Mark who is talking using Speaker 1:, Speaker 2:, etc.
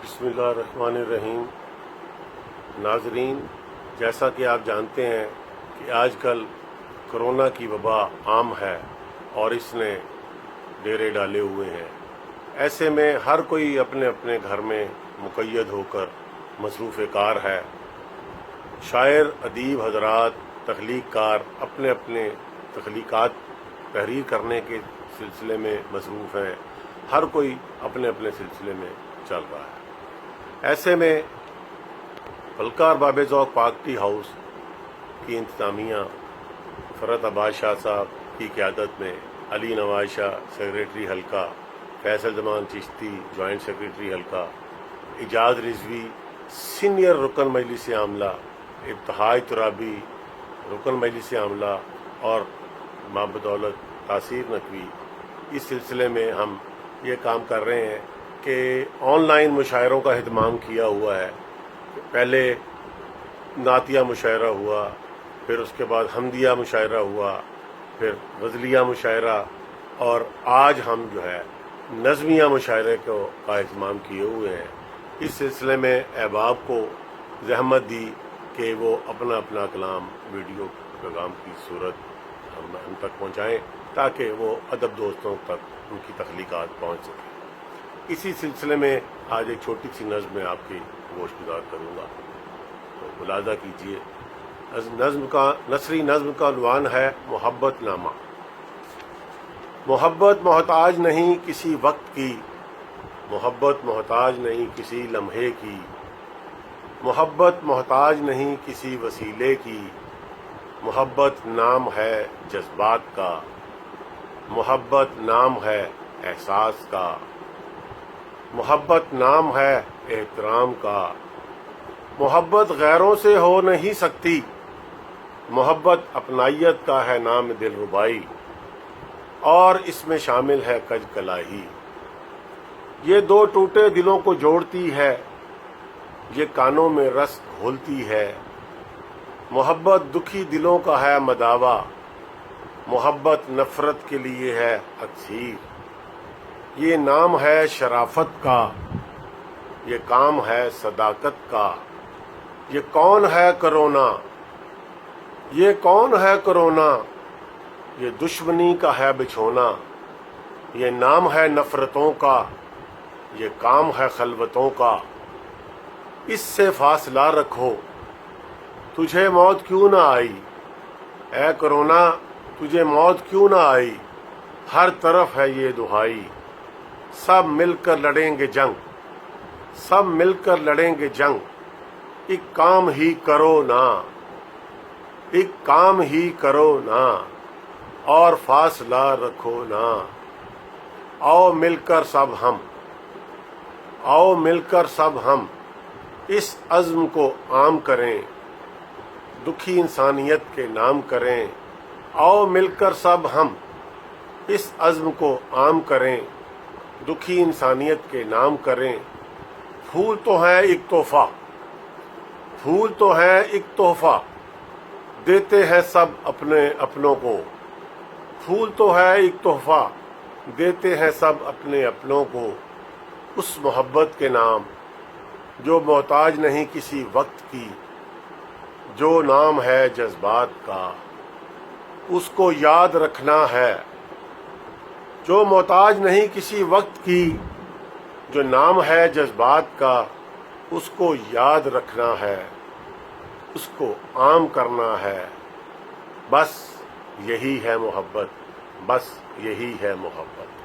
Speaker 1: बिस्मिल्लाहिर्रहमानिर्रहीम। नाजरीन, जैसा कि आप जानते हैं कि आजकल कोरोना की वबा आम है और इसने डेरे डाले हुए हैं। ऐसे में हर कोई अपने अपने घर में मुक़य्यद होकर मसरूफ़ कार है। शायर, अदीब हज़रात, तख्लीक कार अपने अपने तख्लीकात तहरीर करने के सिलसिले में मसरूफ़ हैं। हर कोई अपने अपने सिलसिले में चल रहा है। ऐसे में फलकार बाब ज़ौक़ पाक टी हाउस की इंतज़ामिया फ़रत अब्बास शाह साहब की क़यादत में अली नवाज़ शाह सेक्रेटरी हल्का, फैसल ज़मान चिश्ती जॉइंट सेक्रेटरी हल्का, इजाज़ रिज़वी सीनियर रुकन मजलिस आमला, इब्तिहाज तुराबी रुकन मजलिस आमला और माबदौलत तासीर नकवी, इस सिलसिले में हम ये काम कर रहे हैं कि ऑनलाइन मुशायरों का अहतमाम किया हुआ है। पहले नातिया मुशायरा हुआ, फिर उसके बाद हमदिया मुशायरा हुआ, फिर गज़लिया मुशायरा, और आज हम जो है नज़मिया मुशायरे का अहतमाम किए हुए हैं। इस सिलसिले में अहबाब को ज़हमत दी कि वो अपना अपना कलाम वीडियो पैगाम की सूरत हम तक पहुँचाएँ ताकि वो अदब दोस्तों तक उनकी तख्लीकात पहुँच सकें। इसी सिलसिले में आज एक छोटी सी नज़्म में आपकी गोशगुजार करूँगा, तो मुलाज़ा कीजिए। नसरी नज़्म का उन्वान है मोहब्बत नामा। मोहब्बत मोहताज नहीं किसी वक्त की, मोहब्बत मोहताज नहीं किसी लम्हे की, मोहब्बत मोहताज नहीं किसी वसीले की, मोहब्बत नाम है जज्बात का, मोहब्बत नाम है एहसास का, मोहब्बत नाम है एहतराम का, मोहब्बत गैरों से हो नहीं सकती, मोहब्बत अपनाइयत का है नाम दिलरुबाई, और इसमें शामिल है कज कलाही। ये दो टूटे दिलों को जोड़ती है, ये कानों में रस घोलती है, मोहब्बत दुखी दिलों का है मदावा, मोहब्बत नफरत के लिए है अक्सीर। ये नाम है शराफत का, ये काम है सदाकत का, ये कौन है कोरोना, ये कौन है कोरोना, ये दुश्मनी का है बिछोना, ये नाम है नफरतों का, ये काम है खलवतों का, इससे फासला रखो तुझे मौत क्यों ना आई, ऐ कोरोना तुझे मौत क्यों ना आई, हर तरफ है ये दुहाई, सब मिलकर लड़ेंगे जंग, सब मिलकर लड़ेंगे जंग, एक काम ही करो ना, एक काम ही करो ना, और फासला रखो ना। आओ मिलकर सब हम, आओ मिलकर सब हम इस अज़्म को आम करें, दुखी इंसानियत के नाम करें। आओ मिलकर सब हम इस अज़्म को आम करें, दुखी इंसानियत के नाम करें। फूल तो है एक तोहफा, फूल तो है एक तोहफा, देते हैं सब अपने अपनों को। फूल तो है एक तोहफा, देते हैं सब अपने अपनों को, उस मोहब्बत के नाम जो मोहताज नहीं किसी वक्त की, जो नाम है जज्बात का, उसको याद रखना है। जो मोहताज नहीं किसी वक्त की, जो नाम है जज्बात का, उसको याद रखना है, उसको आम करना है। बस यही है मोहब्बत, बस यही है मोहब्बत।